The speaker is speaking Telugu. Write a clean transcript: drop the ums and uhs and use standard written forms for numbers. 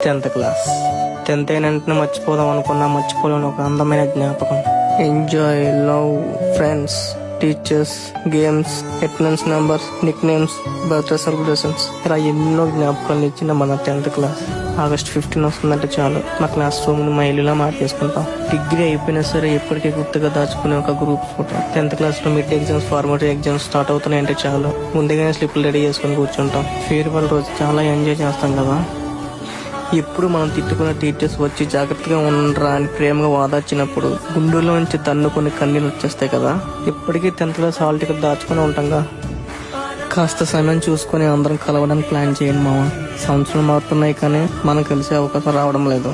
10th class. 10th అయిన వెంటనే మర్చిపోదాం అనుకున్నా మర్చిపోలేని ఒక అందమైన జ్ఞాపకం. Enjoy, love, friends, teachers, games, attendance numbers, Nick names, birthday celebrations, ఇలా ఎన్నో జ్ఞాపకాలు ఇచ్చిన మన 10th క్లాస్. ఆగస్ట్ 15 వస్తుందంటే చాలు మా క్లాస్ రూమ్ ని మా ఇల్లులా మార్చేసుకుంటాం. డిగ్రీ అయిపోయినా సరే ఎప్పటికీ గుర్తుగా దాచుకునే ఒక గ్రూప్ ఫోటో. 10th క్లాస్ లో mid exams, formative exams start అవుతున్నాయంటే చాలు ముందుగానే స్లిప్లు రెడీ చేసుకుని కూర్చుంటాం. ఫేర్వెల్ రోజు చాలా ఎంజాయ్ చేస్తాం కదా. ఎప్పుడు మనం తిట్టుకున్న టీచర్స్ వచ్చి జాగ్రత్తగా ఉండరా అని ప్రేమగా వాదార్చినప్పుడు గుండెల్లో నుంచి తన్నుకొని కన్నీళ్ళు వచ్చేస్తాయి కదా. ఇప్పటికీ 10th క్లాస్ హాల్ టికెట్ దాచుకుని ఉంటాంగా. కాస్త సమయం చూసుకొని అందరం కలవడానికి ప్లాన్ చేయండి మామ. సంవత్సరం మారుతున్నాయి కానీ మనం కలిసే అవకాశం రావడం లేదు.